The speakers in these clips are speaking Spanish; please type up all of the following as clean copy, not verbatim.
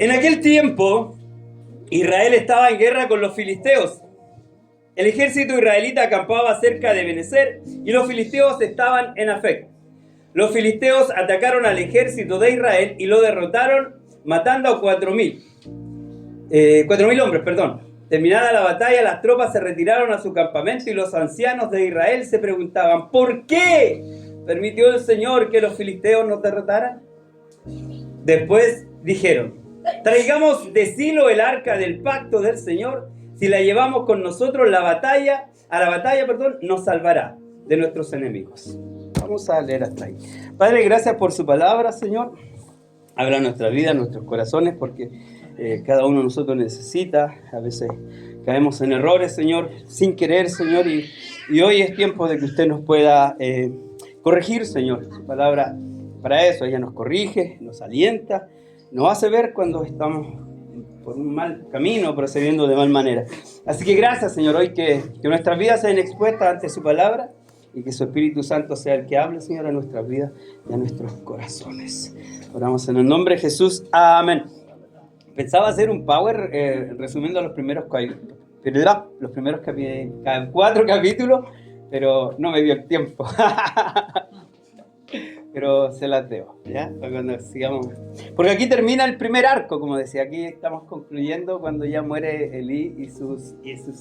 En aquel tiempo, Israel estaba en guerra con los filisteos. El ejército israelita acampaba cerca de Benecer y los filisteos estaban en Afec. Los filisteos atacaron al ejército de Israel y lo derrotaron, matando a 4.000 hombres. Terminada la batalla, las tropas se retiraron a su campamento y los ancianos de Israel se preguntaban: ¿por qué permitió el Señor que los filisteos nos derrotaran? Después dijeron: traigamos de Silo el arca del pacto del Señor. Si la llevamos con nosotros a la batalla, nos salvará de nuestros enemigos. Vamos a leer hasta ahí. Padre, gracias por su palabra, Señor. Habla nuestra vida, nuestros corazones, porque cada uno de nosotros necesita. A veces caemos en errores, Señor, sin querer, Señor. Y hoy es tiempo de que usted nos pueda corregir, Señor. Su palabra, para eso, ella nos corrige, nos alienta, nos hace ver cuando estamos por un mal camino, procediendo de mal manera. Así que gracias, Señor, hoy que nuestras vidas sean expuestas ante su palabra y que su Espíritu Santo sea el que hable, Señor, a nuestras vidas y a nuestros corazones. Oramos en el nombre de Jesús. Amén. Pensaba hacer un power resumiendo los primeros 4 capítulos, pero no me dio el tiempo. Pero se las debo, ¿ya? Cuando sigamos. Porque aquí termina el primer arco, como decía. Aquí estamos concluyendo cuando ya muere Elí y sus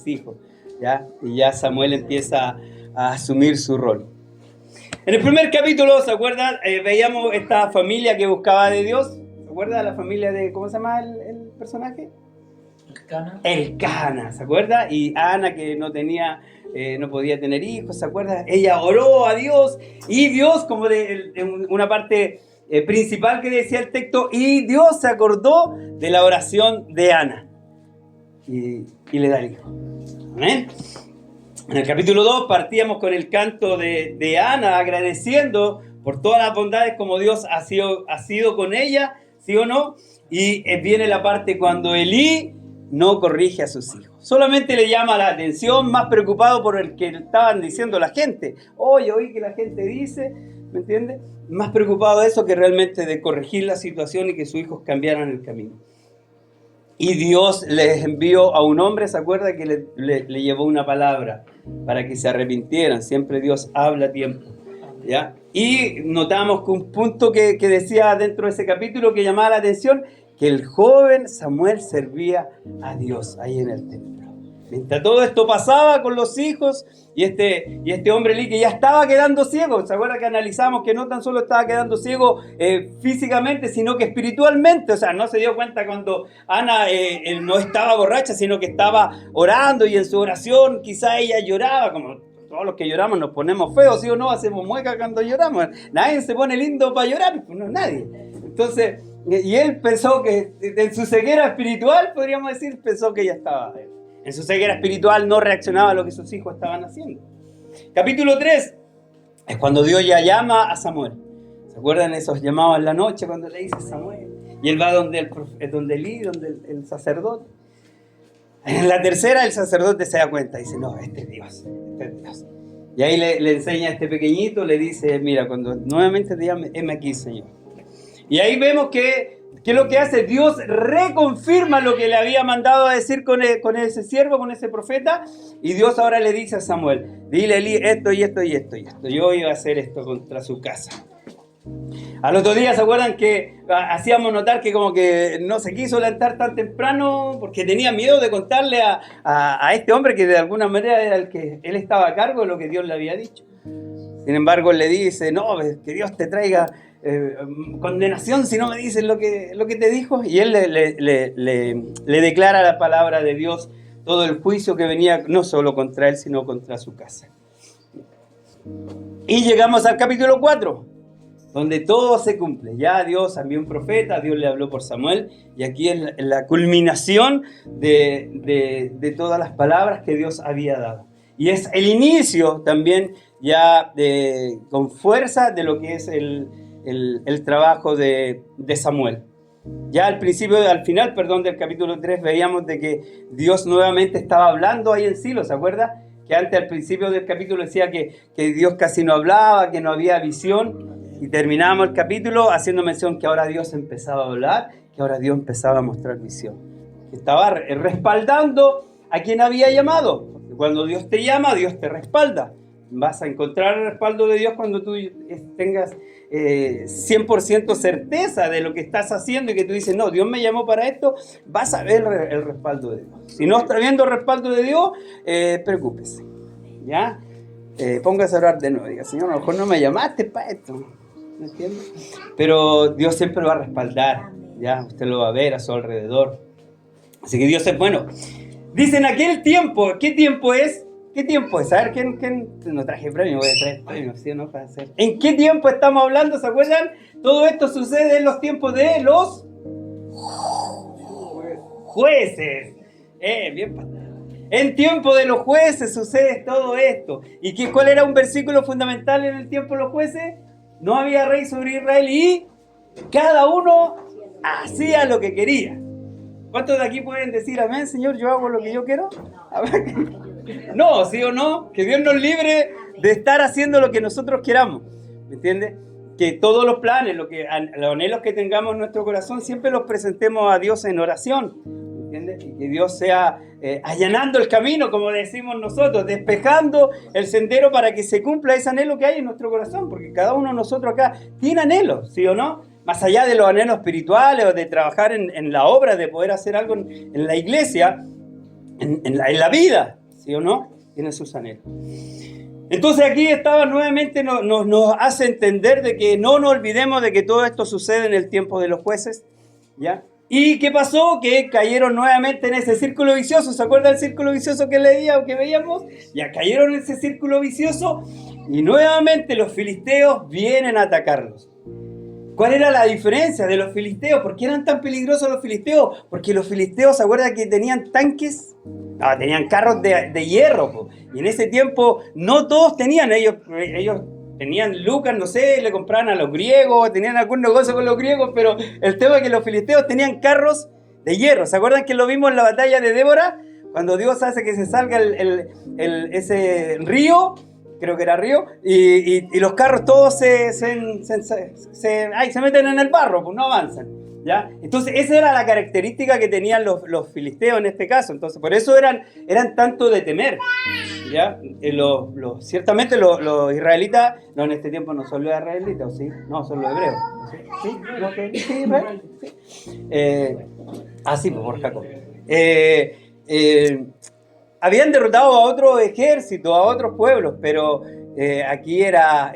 hijos, ¿ya? Y ya Samuel empieza a asumir su rol. En el primer capítulo, ¿se acuerdan? Veíamos esta familia que buscaba de Dios. ¿Se acuerdan? La familia de, ¿cómo se llama el personaje? Elcana, ¿se acuerda? Y Ana, que no podía tener hijos, ¿se acuerda? Ella oró a Dios y Dios, como de una parte principal que decía el texto, y Dios se acordó de la oración de Ana y le da el hijo. ¿Amén? En el capítulo 2 partíamos con el canto de Ana, agradeciendo por todas las bondades como Dios ha sido con ella, ¿sí o no? Y viene la parte cuando Elí no corrige a sus hijos. Solamente le llama la atención, más preocupado por el que estaban diciendo la gente. Oí que la gente dice, ¿me entiendes? Más preocupado de eso que realmente de corregir la situación y que sus hijos cambiaran el camino. Y Dios les envió a un hombre, ¿se acuerda? Que le llevó una palabra para que se arrepintieran. Siempre Dios habla a tiempo, ¿ya? Y notamos que un punto que decía dentro de ese capítulo que llamaba la atención, que el joven Samuel servía a Dios ahí en el templo. Mientras todo esto pasaba con los hijos y este hombre Elí que ya estaba quedando ciego. ¿Se acuerdan que analizamos que no tan solo estaba quedando ciego físicamente, sino que espiritualmente? O sea, no se dio cuenta cuando Ana no estaba borracha, sino que estaba orando y en su oración quizá ella lloraba, como todos los que lloramos nos ponemos feos, ¿sí o no? Hacemos muecas cuando lloramos. Nadie se pone lindo para llorar, pues no, nadie. Entonces, y él pensó que en su ceguera espiritual, podríamos decir, pensó que ya estaba. En su ceguera espiritual no reaccionaba a lo que sus hijos estaban haciendo. Capítulo 3 es cuando Dios ya llama a Samuel. ¿Se acuerdan esos llamados en la noche cuando le dice Samuel? Y él va donde Elí, donde el sacerdote. En la tercera el sacerdote se da cuenta y dice: no, este es Dios. Y ahí le enseña a este pequeñito, le dice: mira, cuando nuevamente te llame, heme aquí, Señor. Y ahí vemos que ¿qué es lo que hace? Dios reconfirma lo que le había mandado a decir con ese siervo, con ese profeta. Y Dios ahora le dice a Samuel: dile a Elí esto y esto y esto y esto. Yo iba a hacer esto contra su casa. Al otro día, ¿se acuerdan que hacíamos notar que como que no se quiso levantar tan temprano porque tenía miedo de contarle a este hombre que de alguna manera era el que él estaba a cargo de lo que Dios le había dicho? Sin embargo, él le dice: no, que Dios te traiga condenación si no me dices lo que te dijo. Y él le declara la palabra de Dios, todo el juicio que venía no solo contra él, sino contra su casa. Y llegamos al capítulo 4, donde todo se cumple. Ya Dios envió un profeta, Dios le habló por Samuel, y aquí es la culminación de todas las palabras que Dios había dado. Y es el inicio también ya con fuerza de lo que es el trabajo de Samuel. Ya al final del capítulo 3 veíamos de que Dios nuevamente estaba hablando ahí en Silo, ¿se acuerda? Que antes al principio del capítulo decía que Dios casi no hablaba, que no había visión, y terminamos el capítulo haciendo mención que ahora Dios empezaba a hablar que ahora Dios empezaba a mostrar visión. Que estaba respaldando a quien había llamado. Porque cuando Dios te llama, Dios te respalda. Vas a encontrar el respaldo de Dios cuando tú tengas 100% certeza de lo que estás haciendo y que tú dices, no, Dios me llamó para esto, vas a ver el respaldo de Dios. Si no está viendo el respaldo de Dios, preocúpese, ¿ya? Póngase a orar de nuevo, diga, Señor, a lo mejor no me llamaste para esto, ¿me entiendes? Pero Dios siempre va a respaldar, ¿ya? Usted lo va a ver a su alrededor. Así que Dios es bueno. Dice en aquel tiempo, ¿qué tiempo es? ¿Qué tiempo es? A ver, ¿quién? No traje premio, voy a traer premio, ¿sí o no? Para hacer. ¿En qué tiempo estamos hablando? ¿Se acuerdan? Todo esto sucede en los tiempos de los jueces. Bien pasado. En tiempo de los jueces sucede todo esto. ¿Y cuál era un versículo fundamental en el tiempo de los jueces? No había rey sobre Israel y cada uno hacía lo que quería. ¿Cuántos de aquí pueden decir amén, Señor? ¿Yo hago lo que yo quiero? No, ¿sí o no? Que Dios nos libre de estar haciendo lo que nosotros queramos. ¿Me entiendes? Que todos los planes, los anhelos que tengamos en nuestro corazón, siempre los presentemos a Dios en oración. ¿Me entiendes? Y que Dios sea allanando el camino, como decimos nosotros, despejando el sendero para que se cumpla ese anhelo que hay en nuestro corazón. Porque cada uno de nosotros acá tiene anhelos, ¿sí o no? Más allá de los anhelos espirituales o de trabajar en la obra, de poder hacer algo en la iglesia, en la vida, ¿sí o no? Tiene sus anhelos. Entonces aquí estaba nuevamente, nos hace entender de que no nos olvidemos de que todo esto sucede en el tiempo de los jueces, ¿ya? ¿Y qué pasó? Que cayeron nuevamente en ese círculo vicioso. ¿Se acuerda del círculo vicioso que leía o que veíamos? Ya cayeron en ese círculo vicioso y nuevamente los filisteos vienen a atacarlos. ¿Cuál era la diferencia de los filisteos? ¿Por qué eran tan peligrosos los filisteos? Porque los filisteos, ¿se acuerdan que tenían tanques? No, tenían carros de hierro, po. Y en ese tiempo no todos tenían, ellos tenían lucas, no sé, le compraban a los griegos, tenían algún negocio con los griegos, pero el tema es que los filisteos tenían carros de hierro. ¿Se acuerdan que lo vimos en la batalla de Débora? Cuando Dios hace que se salga ese río, creo que era río, y los carros todos se meten en el barro, pues no avanzan, ¿ya? Entonces esa era la característica que tenían los filisteos en este caso. Entonces por eso eran tanto de temer, ¿ya? Ciertamente los israelitas, no, en este tiempo no son los israelitas, ¿sí? No, son los hebreos, ¿sí? ¿No, sí, Israel? Sí. Pues por Jacob. Habían derrotado a otros ejércitos, a otros pueblos, pero aquí era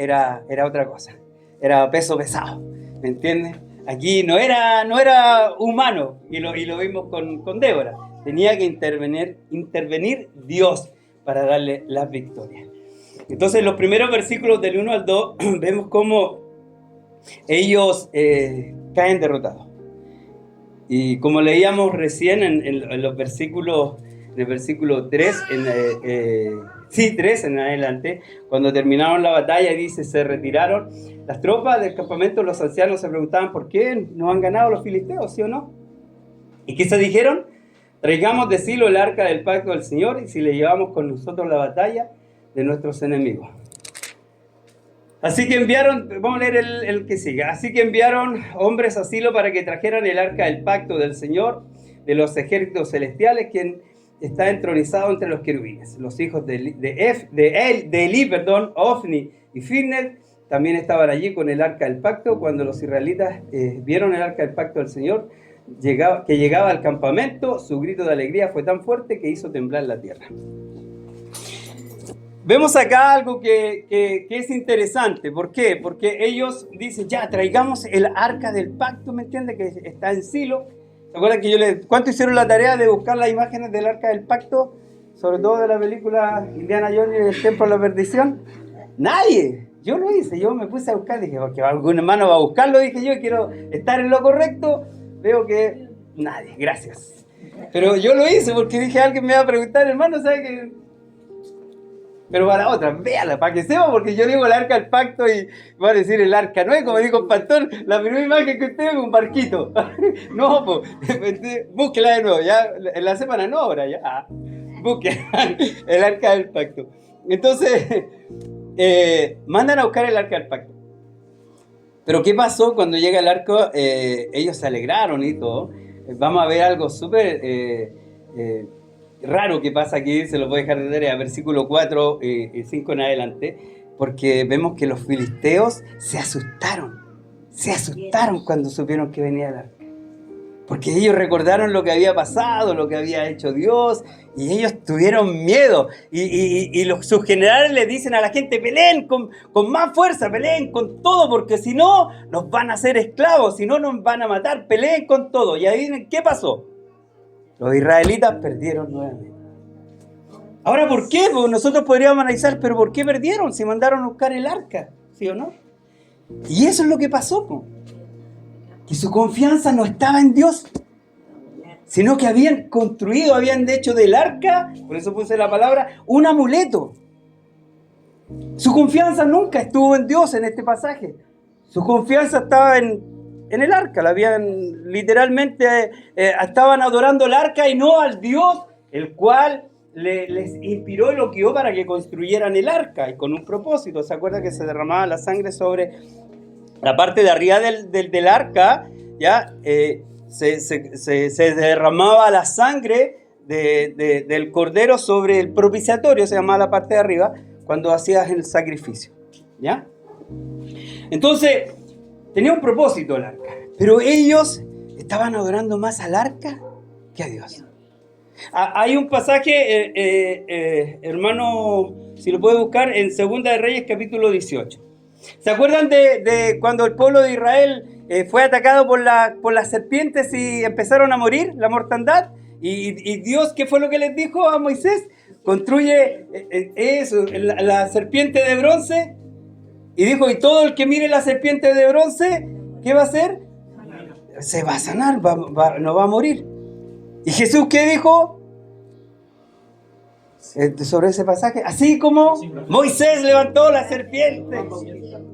otra cosa. Era peso pesado, ¿me entiendes? Aquí no era humano, y lo vimos con Débora. Tenía que intervenir Dios para darle las victorias. Entonces, en los primeros versículos del 1 al 2, vemos cómo ellos caen derrotados. Y como leíamos recién en los versículos... En el versículo 3, 3 en adelante, cuando terminaron la batalla, dice, se retiraron las tropas del campamento, los ancianos se preguntaban, ¿por qué no han ganado los filisteos, sí o no? ¿Y qué se dijeron? Traigamos de Silo el arca del pacto del Señor, y si le llevamos con nosotros la batalla de nuestros enemigos. Así que enviaron, vamos a leer el que sigue, así que enviaron hombres a Silo para que trajeran el arca del pacto del Señor, de los ejércitos celestiales, quien está entronizado entre los querubines. Los hijos de Eli, Ofni y Finner, también estaban allí con el arca del pacto. Cuando los israelitas vieron el arca del pacto del Señor, que llegaba al campamento, su grito de alegría fue tan fuerte que hizo temblar la tierra. Vemos acá algo que es interesante. ¿Por qué? Porque ellos dicen, ya, traigamos el arca del pacto, ¿me entiendes? Que está en Silo. ¿Se acuerdan que ¿cuánto hicieron la tarea de buscar las imágenes del arca del pacto? Sobre todo de la película Indiana Jones y el templo de la perdición. Nadie. Yo lo hice, yo me puse a buscar, dije, porque algún hermano va a buscarlo, dije yo, quiero estar en lo correcto. Veo que nadie, gracias. Pero yo lo hice porque dije, alguien me va a preguntar, hermano, ¿sabe qué? Pero para otra, véala, para que sepa, porque yo digo el arca del pacto y voy a decir el arca, ¿no? Como dijo el pastor, la primera imagen que usted ve es un barquito. No, pues, búsquela de nuevo, ya, en la semana no, ahora ya. Búsquela, el arca del pacto. Entonces, mandan a buscar el arca del pacto. Pero ¿qué pasó cuando llega el arco? Ellos se alegraron y todo. Vamos a ver algo súper raro que pasa aquí, se los voy a dejar de tarea, versículo 4 y 5 en adelante, porque vemos que los filisteos se asustaron cuando supieron que venía el arca. Porque ellos recordaron lo que había pasado, lo que había hecho Dios, y ellos tuvieron miedo. Y sus generales les dicen a la gente, peleen con más fuerza, peleen con todo, porque si no, nos van a hacer esclavos, si no, nos van a matar, peleen con todo. Y ahí, ¿qué pasó? Los israelitas perdieron nuevamente. Ahora, ¿por qué? Pues nosotros podríamos analizar, pero ¿por qué perdieron? Si mandaron a buscar el arca, ¿sí o no? Y eso es lo que pasó, pues. Que su confianza no estaba en Dios, sino que habían hecho del arca, por eso puse la palabra, un amuleto. Su confianza nunca estuvo en Dios en este pasaje. Su confianza estaba en el arca. La habían literalmente, estaban adorando el arca y no al Dios, el cual les inspiró y lo guió para que construyeran el arca, y con un propósito. ¿Se acuerdan que se derramaba la sangre sobre la parte de arriba del arca? ¿Ya? Se derramaba la sangre del cordero sobre el propiciatorio, se llamaba la parte de arriba, cuando hacías el sacrificio, ¿ya? Entonces, tenía un propósito el arca, pero ellos estaban adorando más al arca que a Dios. Hay un pasaje, hermano, si lo puede buscar, en Segunda de Reyes, capítulo 18. ¿Se acuerdan de cuando el pueblo de Israel fue atacado por las serpientes y empezaron a morir, la mortandad? Y Dios, ¿qué fue lo que les dijo a Moisés? Construye la serpiente de bronce. Y dijo, y todo el que mire la serpiente de bronce, ¿qué va a hacer? Se va a sanar, no va a morir. ¿Y Jesús qué dijo sobre ese pasaje? Así como Moisés levantó la serpiente.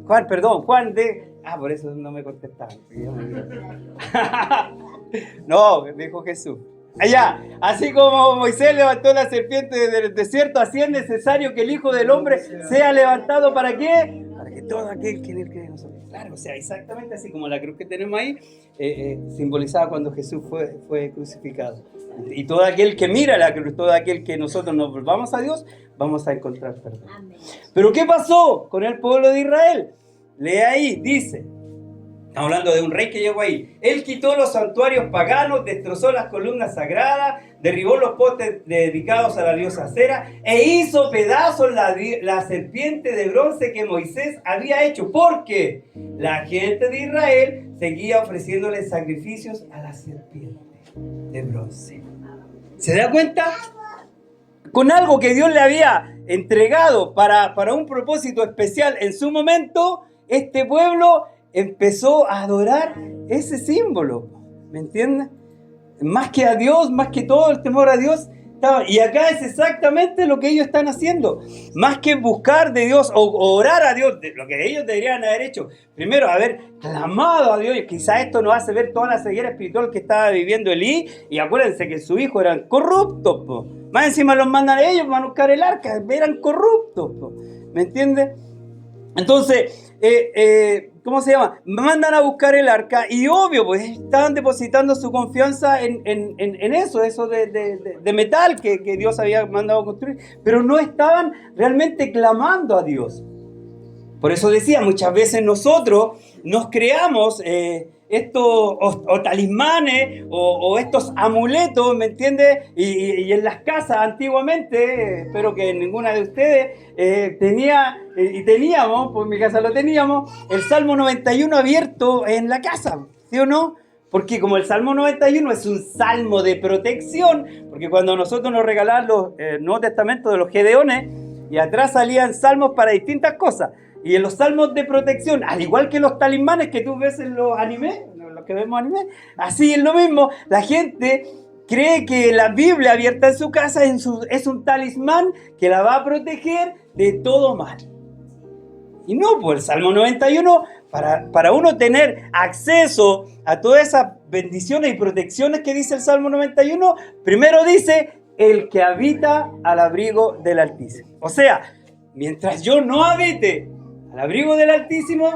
Juan de... por eso no me contestaban. No, dijo Jesús. Allá, así como Moisés levantó la serpiente del desierto, así es necesario que el Hijo del Hombre sea levantado. ¿Para qué? Para que todo aquel que en él cree en nosotros. Claro, o sea, exactamente así como la cruz que tenemos ahí, simbolizaba cuando Jesús fue crucificado. Y todo aquel que mira la cruz, todo aquel que nosotros nos volvamos a Dios, vamos a encontrar perdón. Amén. Pero ¿qué pasó con el pueblo de Israel? Lee ahí, dice, estamos hablando de un rey que llegó ahí. Él quitó los santuarios paganos, destrozó las columnas sagradas, derribó los postes dedicados a la diosa Acera e hizo pedazos la serpiente de bronce que Moisés había hecho, porque la gente de Israel seguía ofreciéndole sacrificios a la serpiente de bronce. ¿Se da cuenta? Con algo que Dios le había entregado para un propósito especial en su momento, este pueblo empezó a adorar ese símbolo. ¿Me entiendes? Más que a Dios, más que todo el temor a Dios. Y acá es exactamente lo que ellos están haciendo. Más que buscar de Dios o orar a Dios, lo que ellos deberían haber hecho. Primero, haber clamado a Dios. Y quizá esto nos hace ver toda la ceguera espiritual que estaba viviendo Elí. Y acuérdense que sus hijos eran corruptos, po. Más encima los mandan a ellos para buscar el arca. Eran corruptos, po. ¿Me entiendes? Entonces, ¿cómo se llama? Mandan a buscar el arca y obvio, pues estaban depositando su confianza en eso de metal que Dios había mandado a construir, pero no estaban realmente clamando a Dios. Por eso decía, muchas veces nosotros nos creamos estos o talismanes o estos amuletos, ¿me entiendes? Y en las casas antiguamente, espero que ninguna de ustedes teníamos, pues en mi casa lo teníamos, el Salmo 91 abierto en la casa, ¿sí o no? Porque como el Salmo 91 es un salmo de protección, porque cuando nosotros nos regalaban los Nuevo Testamento de los Gedeones, y atrás salían salmos para distintas cosas. Y en los salmos de protección, al igual que los talismanes que tú ves en los animes, los que vemos anime, así es lo mismo. La gente cree que la Biblia abierta en su casa es un talismán que la va a proteger de todo mal. Y no, pues el Salmo 91, para uno tener acceso a todas esas bendiciones y protecciones que dice el Salmo 91, primero dice, el que habita al abrigo del Altísimo. O sea, mientras yo no habite al abrigo del Altísimo,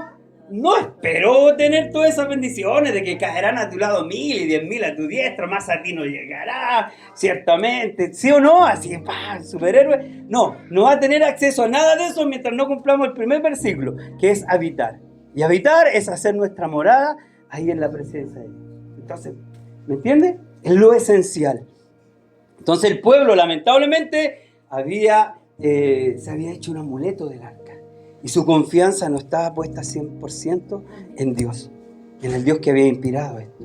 no esperó tener todas esas bendiciones de que caerán a tu lado 1000 y 10.000 a tu diestra, más a ti no llegará, ciertamente, ¿sí o no? Así, ¡pah! Superhéroe. No, no va a tener acceso a nada de eso mientras no cumplamos el primer versículo, que es habitar. Y habitar es hacer nuestra morada ahí en la presencia de Dios. Entonces, ¿me entiendes? Es lo esencial. Entonces el pueblo, lamentablemente, se había hecho un amuleto del arca. Y su confianza no estaba puesta 100% en Dios, en el Dios que había inspirado esto.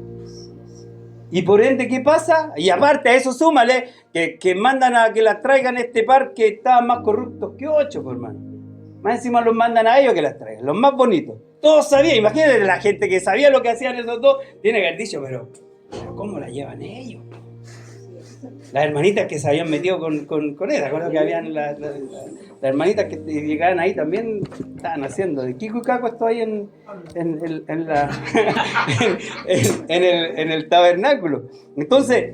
Y por ende, ¿qué pasa? Y aparte a eso súmale que mandan a que las traigan este par que estaban más corruptos que 8, por hermano. Más encima los mandan a ellos que las traigan, los más bonitos. Todos sabían, imagínate la gente que sabía lo que hacían esos dos, tiene que haber dicho, pero ¿cómo la llevan ellos? Las hermanitas que se habían metido con ella, ¿acuerdas que habían las hermanitas que llegaban ahí también estaban haciendo de Kiko y Caco? Esto ahí en el tabernáculo. Entonces,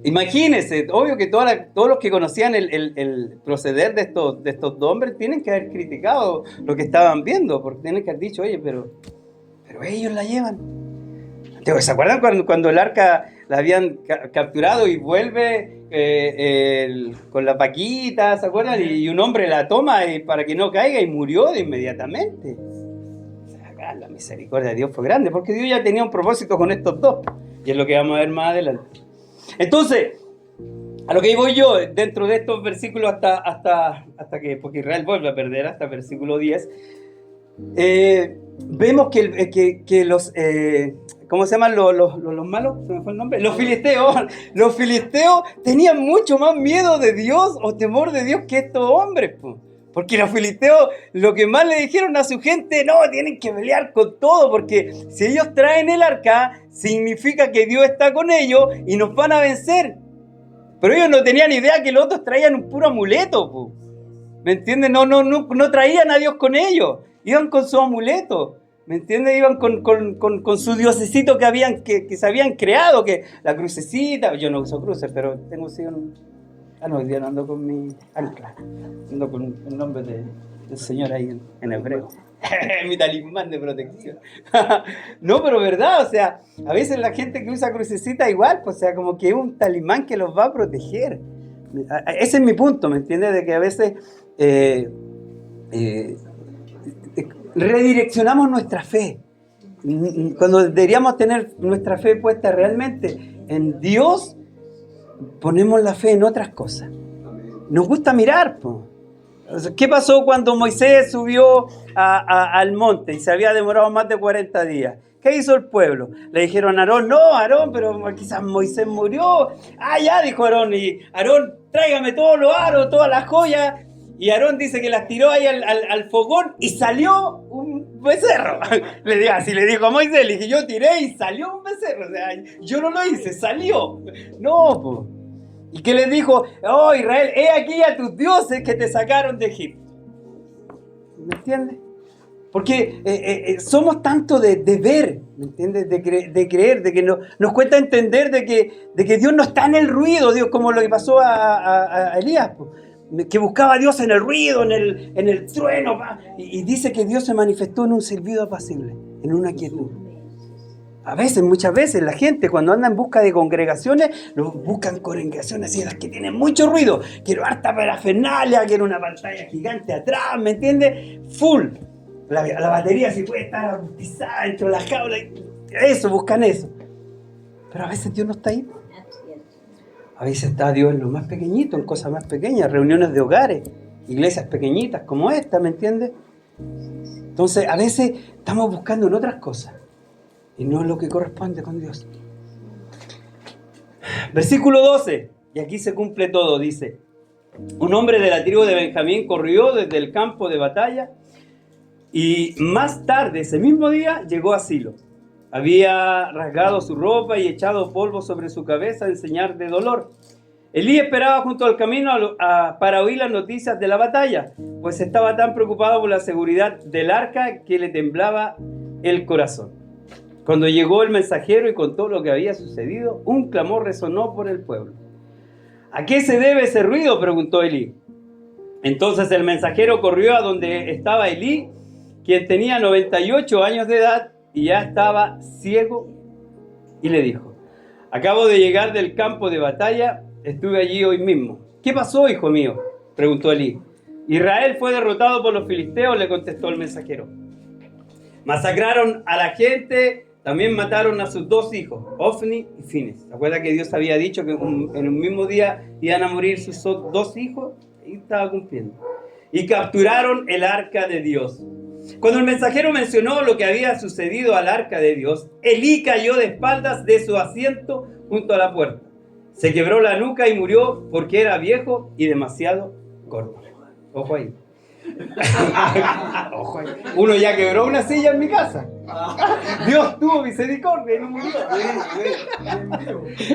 imagínense, obvio que todos los que conocían el proceder de estos dos hombres tienen que haber criticado lo que estaban viendo, porque tienen que haber dicho, oye, pero ellos la llevan. ¿Se acuerdan cuando el arca la habían capturado y vuelve con la paquita, ¿se acuerdan? Y un hombre la toma para que no caiga y murió de inmediatamente. O sea, acá la misericordia de Dios fue grande, porque Dios ya tenía un propósito con estos dos. Y es lo que vamos a ver más adelante. Entonces, a lo que voy yo, dentro de estos versículos hasta que, porque Israel vuelve a perder hasta el versículo 10, vemos que los... ¿cómo se llaman los malos? ¿Se me fue el nombre? Los filisteos. Los filisteos tenían mucho más miedo de Dios o temor de Dios que estos hombres. Porque los filisteos lo que más le dijeron a su gente, no, tienen que pelear con todo, porque si ellos traen el arca, significa que Dios está con ellos y nos van a vencer. Pero ellos no tenían idea que los otros traían un puro amuleto. ¿Me entiendes? No traían a Dios con ellos. Iban con su amuleto. ¿Me entiendes? Iban con su diosecito que se habían creado, que la crucecita. Yo no uso cruces, pero tengo sí un... no, hoy día no ando con mi ancla. Ando con el nombre del Señor ahí en hebreo. Mi talismán de protección. No, pero verdad, o sea, a veces la gente que usa crucecita igual, pues, o sea, como que es un talismán que los va a proteger. Ese es mi punto, ¿me entiendes? De que a veces... redireccionamos nuestra fe cuando deberíamos tener nuestra fe puesta realmente en Dios. Ponemos la fe en otras cosas. Nos gusta mirar, po. ¿Qué pasó cuando Moisés subió al monte y se había demorado más de 40 días? ¿Qué hizo el pueblo? Le dijeron a Aarón, no, Aarón, pero quizás Moisés murió. Ya, dijo Aarón, y Aarón, tráigame todos los aros, todas las joyas. Y Aarón dice que las tiró ahí al fogón y salió un becerro. Le dijo a Moisés, le dije, yo tiré y salió un becerro. O sea, yo no lo hice, salió. No, po. ¿Y qué les dijo? Oh, Israel, he aquí a tus dioses que te sacaron de Egipto. ¿Me entiendes? Porque somos tanto de ver, ¿me entiendes? De creer, de que nos cuesta entender de que Dios no está en el ruido, Dios, como lo que pasó a Elías, po, que buscaba a Dios en el ruido, en el trueno, y dice que Dios se manifestó en un silbido apacible, en una quietud. Muchas veces la gente cuando anda en busca de congregaciones, buscan congregaciones así, las que tienen mucho ruido. Quiero harta parafernalia, quiero una pantalla gigante atrás, ¿me entiendes? Full. La batería sí puede estar agustizada dentro de la jaula. Eso, buscan eso. Pero a veces Dios no está ahí. A veces está Dios en lo más pequeñito, en cosas más pequeñas, reuniones de hogares, iglesias pequeñitas como esta, ¿me entiendes? Entonces, a veces estamos buscando en otras cosas y no en lo que corresponde con Dios. Versículo 12, y aquí se cumple todo, dice: un hombre de la tribu de Benjamín corrió desde el campo de batalla y más tarde, ese mismo día, llegó a Silo. Había rasgado su ropa y echado polvo sobre su cabeza en señal de dolor. Elí esperaba junto al camino para oír las noticias de la batalla, pues estaba tan preocupado por la seguridad del arca que le temblaba el corazón. Cuando llegó el mensajero y contó lo que había sucedido, un clamor resonó por el pueblo. ¿A qué se debe ese ruido?, preguntó Elí. Entonces el mensajero corrió a donde estaba Elí quien tenía 98 años de edad y ya estaba ciego, y le dijo: acabo de llegar del campo de batalla, estuve allí hoy mismo. ¿Qué pasó, hijo mío?, preguntó Elí. Israel fue derrotado por los filisteos, le contestó el mensajero. Masacraron a la gente, también mataron a sus 2 hijos, Ofni y Fines. ¿Se acuerda que Dios había dicho que en un mismo día iban a morir sus 2 hijos? Y estaba cumpliendo. Y capturaron el arca de Dios. Cuando el mensajero mencionó lo que había sucedido al arca de Dios, Elí cayó de espaldas de su asiento junto a la puerta. Se quebró la nuca y murió porque era viejo y demasiado gordo. Ojo ahí. Ojo ahí. Uno ya quebró una silla en mi casa. Dios tuvo misericordia y no murió.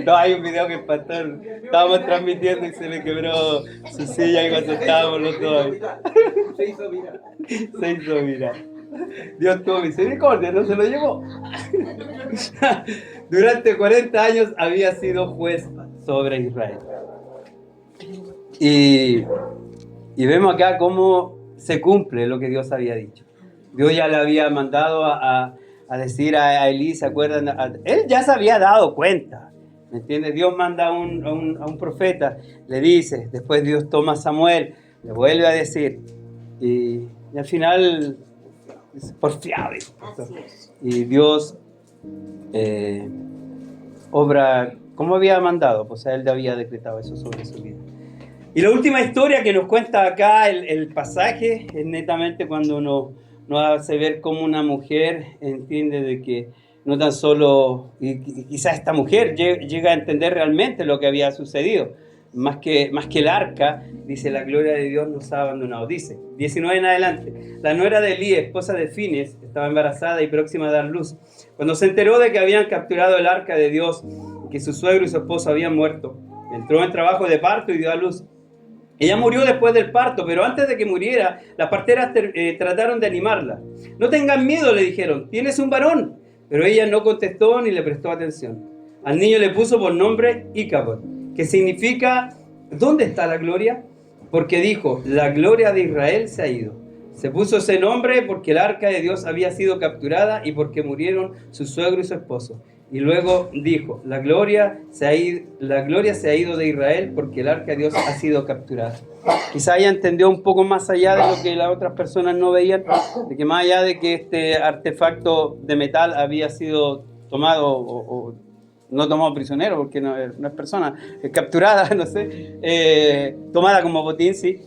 No, hay un video que el pastor estábamos transmitiendo y se le quebró su silla y cuando estábamos los dos. Se hizo viral. Dios tuvo misericordia, no se lo llevó. Durante 40 años había sido juez sobre Israel. Y vemos acá cómo se cumple lo que Dios había dicho. Dios ya le había mandado a decir a Elí, ¿se acuerdan? Él ya se había dado cuenta, ¿me entiendes? Dios manda a un profeta, le dice, después Dios toma a Samuel, le vuelve a decir, y al final es porfiado. Y Dios obra como había mandado, pues a él le había decretado eso sobre su vida. Y la última historia que nos cuenta acá el pasaje es netamente cuando nos hace ver cómo una mujer entiende de que no tan solo, y quizás esta mujer llega a entender realmente lo que había sucedido, más que el arca, dice, la gloria de Dios nos ha abandonado. Dice, 19 en adelante, la nuera de Elí, esposa de Fines, estaba embarazada y próxima a dar luz. Cuando se enteró de que habían capturado el arca de Dios, que su suegro y su esposo habían muerto, entró en trabajo de parto y dio a luz. Ella murió después del parto, pero antes de que muriera, las parteras trataron de animarla. No tengan miedo, le dijeron, tienes un varón. Pero ella no contestó ni le prestó atención. Al niño le puso por nombre Icabod, que significa, ¿dónde está la gloria? Porque dijo, la gloria de Israel se ha ido. Se puso ese nombre porque el arca de Dios había sido capturada y porque murieron su suegro y su esposo. Y luego dijo, la gloria se ha ido de Israel porque el arca de Dios ha sido capturada. Quizá ella entendió un poco más allá de lo que las otras personas no veían, de que más allá de que este artefacto de metal había sido tomado o no tomado prisionero, porque no es persona, es capturada, no sé, tomada como botín, sí.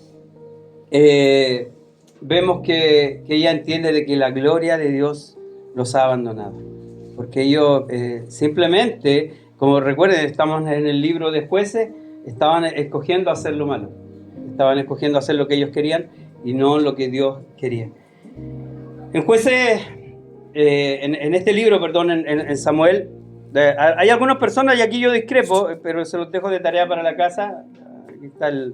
Vemos que ella entiende de que la gloria de Dios los ha abandonado. Porque ellos simplemente, como recuerden, estamos en el libro de Jueces, estaban escogiendo hacer lo malo. Estaban escogiendo hacer lo que ellos querían y no lo que Dios quería. En Jueces, en este libro, perdón, en Samuel, hay algunas personas, y aquí yo discrepo, pero se los dejo de tarea para la casa. Aquí está el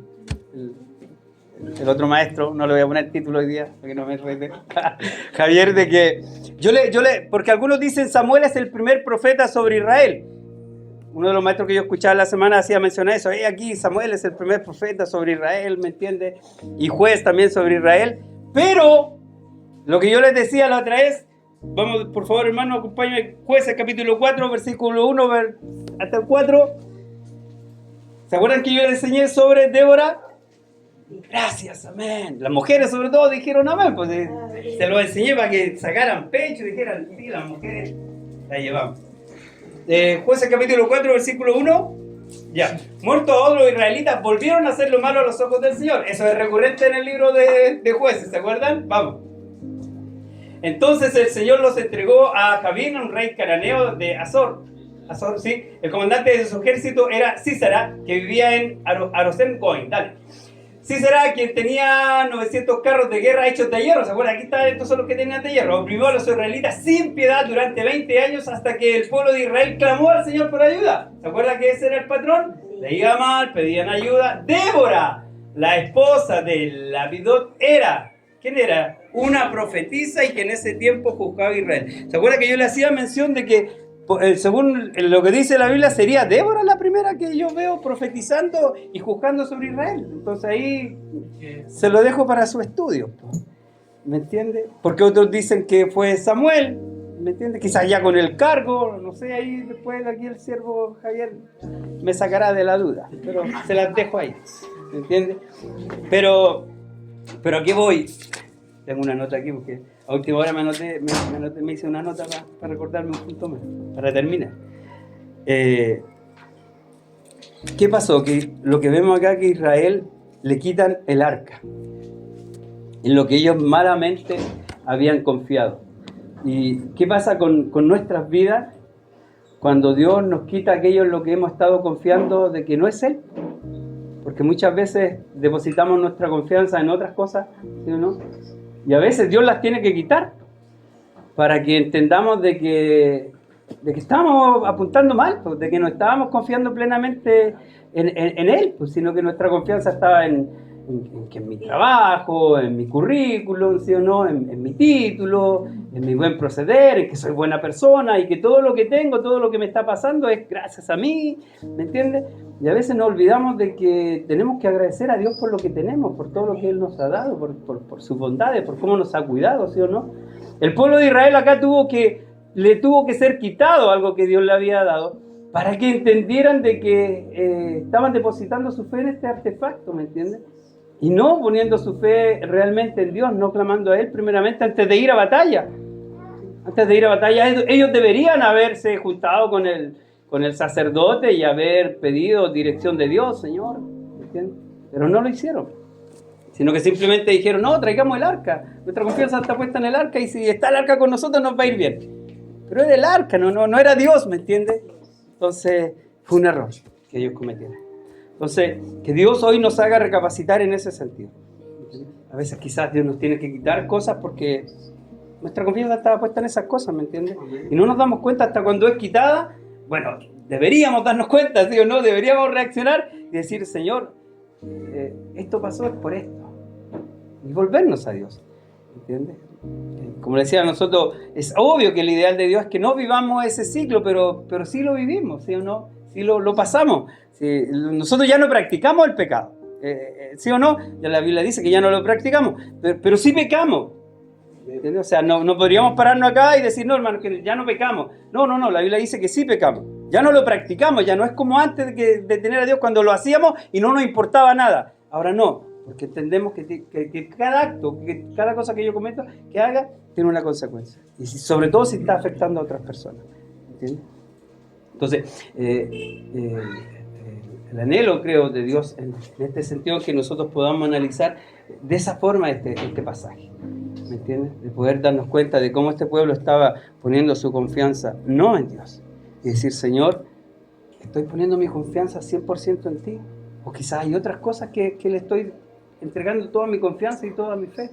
otro maestro, no le voy a poner título hoy día, para que no me rete. Javier, de que porque algunos dicen Samuel es el primer profeta sobre Israel. Uno de los maestros que yo escuchaba la semana hacía mencionar eso. Aquí Samuel es el primer profeta sobre Israel, ¿me entiendes? Y juez también sobre Israel. Pero lo que yo les decía la otra vez, vamos, por favor, hermano, acompáñenme. Jueces capítulo 4, versículo 1 hasta el 4. ¿Se acuerdan que yo les enseñé sobre Débora? Gracias, amén. Las mujeres sobre todo dijeron amén, pues se lo enseñé para que sacaran pecho y dijeran, sí, las mujeres la llevamos. Jueces capítulo 4, versículo 1. Ya, muertos todos los israelitas, volvieron a hacer lo malo a los ojos del Señor. Eso es recurrente en el libro de Jueces, ¿se acuerdan? Vamos. Entonces el Señor los entregó a Jabín, un rey cananeo de Azor, sí. El comandante de su ejército era Sísara, que vivía en Arosen Goin. Dale. Sísara, quien tenía 900 carros de guerra hechos de hierro. ¿Se acuerdan? Aquí están, estos son los que tenían de hierro. Oprimió a los israelitas sin piedad durante 20 años hasta que el pueblo de Israel clamó al Señor por ayuda. ¿Se acuerdan que ese era el patrón? Le iba mal, pedían ayuda. Débora, la esposa de Lapidot, era... ¿Quién era? Una profetisa y que en ese tiempo juzgaba a Israel. ¿Se acuerdan que yo le hacía mención de que según lo que dice la Biblia, sería Débora la primera que yo veo profetizando y juzgando sobre Israel? Entonces ahí se lo dejo para su estudio. ¿me entiendes? Porque otros dicen que fue Samuel, ¿me entiendes? Quizás ya con el cargo, no sé, ahí después aquí el siervo Javier me sacará de la duda, pero se las dejo ahí, ¿me entiendes? Pero ¿a qué voy? Tengo una nota aquí porque a última hora me hice una nota para recordarme un punto más, para terminar. ¿Qué pasó? Que lo que vemos acá, que Israel le quitan el arca, en lo que ellos malamente habían confiado. ¿Y qué pasa con nuestras vidas cuando Dios nos quita aquello en lo que hemos estado confiando de que no es Él? Porque muchas veces depositamos nuestra confianza en otras cosas, ¿sí o no? Y a veces Dios las tiene que quitar para que entendamos de que estamos apuntando mal, pues, de que no estábamos confiando plenamente en Él, pues, sino que nuestra confianza estaba en mi trabajo, en mi currículum, ¿sí o no? En mi título, en mi buen proceder, en que soy buena persona y que todo lo que tengo, todo lo que me está pasando es gracias a mí, ¿me entiendes? Y a veces nos olvidamos de que tenemos que agradecer a Dios por lo que tenemos, por todo lo que Él nos ha dado, por sus bondades, por cómo nos ha cuidado, ¿sí o no? El pueblo de Israel acá le tuvo que ser quitado algo que Dios le había dado para que entendieran de que estaban depositando su fe en este artefacto, ¿me entiendes? Y no poniendo su fe realmente en Dios, no clamando a Él primeramente antes de ir a batalla. Antes de ir a batalla, ellos deberían haberse juntado con el sacerdote y haber pedido dirección de Dios, Señor, ¿me entiendes? Pero no lo hicieron, sino que simplemente dijeron, no, traigamos el arca, nuestra confianza está puesta en el arca y si está el arca con nosotros nos va a ir bien. Pero era el arca, no era Dios, ¿me entiendes? Entonces fue un error que ellos cometieron. Entonces, que Dios hoy nos haga recapacitar en ese sentido. A veces quizás Dios nos tiene que quitar cosas porque nuestra confianza estaba puesta en esas cosas, ¿me entiendes? Y no nos damos cuenta hasta cuando es quitada. Bueno, deberíamos darnos cuenta, ¿sí o no? Deberíamos reaccionar y decir, Señor, esto pasó es por esto. Y volvernos a Dios, ¿entiendes? Como le decía a nosotros, es obvio que el ideal de Dios es que no vivamos ese ciclo, pero sí lo vivimos, ¿sí o no? Sí lo pasamos. Sí, nosotros ya no practicamos el pecado, ¿sí o no? Ya la Biblia dice que ya no lo practicamos, pero sí pecamos. ¿Entiendes? O sea, no podríamos pararnos acá y decir, no, hermano, que ya no pecamos. No, la Biblia dice que sí pecamos. Ya no lo practicamos, ya no es como antes de tener a Dios cuando lo hacíamos y no nos importaba nada. Ahora no, porque entendemos que cada acto, que cada cosa que yo cometo, que haga, tiene una consecuencia. Y sobre todo si está afectando a otras personas. ¿Entiendes? Entonces, el anhelo, creo, de Dios en este sentido es que nosotros podamos analizar de esa forma este pasaje, ¿me entiendes? De poder darnos cuenta de cómo este pueblo estaba poniendo su confianza no en Dios y decir, Señor, estoy poniendo mi confianza 100% en ti, o quizás hay otras cosas que le estoy entregando toda mi confianza y toda mi fe,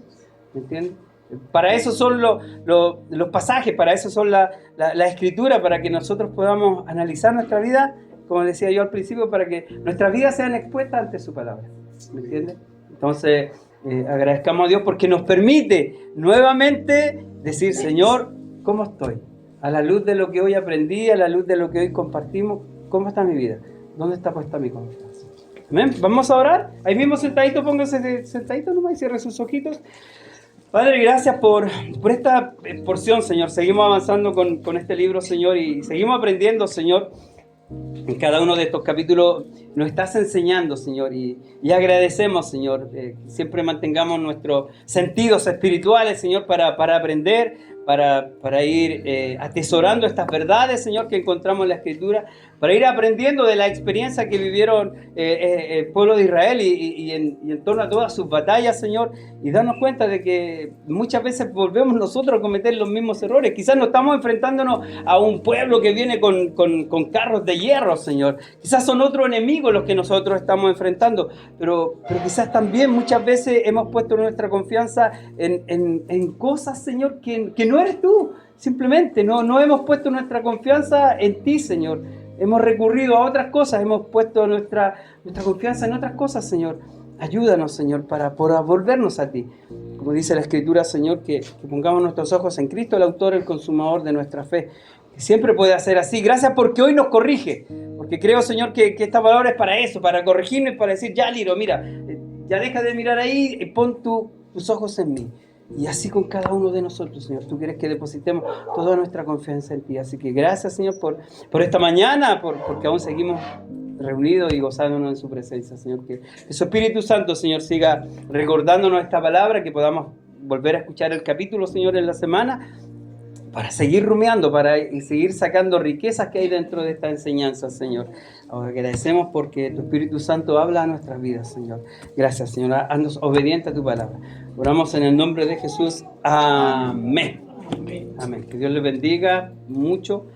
¿me entiendes? Para eso son los pasajes, para eso son la escritura, para que nosotros podamos analizar nuestra vida, como decía yo al principio, para que nuestras vidas sean expuestas ante su palabra, ¿me entiendes? Entonces, agradezcamos a Dios porque nos permite nuevamente decir, Señor, ¿cómo estoy? A la luz de lo que hoy aprendí, a la luz de lo que hoy compartimos, ¿cómo está mi vida? ¿Dónde está puesta mi confianza? ¿Amén? Vamos a orar. Ahí mismo sentadito, póngase sentadito nomás y cierre sus ojitos. Padre, gracias por esta porción, Señor. Seguimos avanzando con este libro, Señor, y seguimos aprendiendo, Señor. En cada uno de estos capítulos nos estás enseñando, Señor, y agradecemos, Señor, que siempre mantengamos nuestros sentidos espirituales, Señor, para aprender, para ir atesorando estas verdades, Señor, que encontramos en la Escritura, para ir aprendiendo de la experiencia que vivieron el pueblo de Israel y en torno a todas sus batallas, Señor, y darnos cuenta de que muchas veces volvemos nosotros a cometer los mismos errores. Quizás no estamos enfrentándonos a un pueblo que viene con carros de hierro, Señor. Quizás son otros enemigos los que nosotros estamos enfrentando, pero quizás también muchas veces hemos puesto nuestra confianza en cosas, Señor, que no eres tú. Simplemente no hemos puesto nuestra confianza en ti, Señor. Hemos recurrido a otras cosas, hemos puesto nuestra confianza en otras cosas, Señor. Ayúdanos, Señor, para volvernos a ti. Como dice la Escritura, Señor, que pongamos nuestros ojos en Cristo, el autor, el consumador de nuestra fe. Que siempre puede hacer así. Gracias porque hoy nos corrige. Porque creo, Señor, que esta palabra es para eso, para corregirnos y para decir, ya, Liro, mira, ya deja de mirar ahí y pon tus ojos en mí. Y así con cada uno de nosotros, Señor. Tú quieres que depositemos toda nuestra confianza en ti. Así que gracias, Señor, por esta mañana, porque aún seguimos reunidos y gozándonos en su presencia, Señor. Que su Espíritu Santo, Señor, siga recordándonos esta palabra, que podamos volver a escuchar el capítulo, Señor, en la semana, para seguir rumiando, para seguir sacando riquezas que hay dentro de esta enseñanza, Señor. Agradecemos porque tu Espíritu Santo habla a nuestras vidas, Señor. Gracias, Señor. Haznos obedientes a tu palabra. Oramos en el nombre de Jesús. Amén. Amén. Que Dios les bendiga mucho.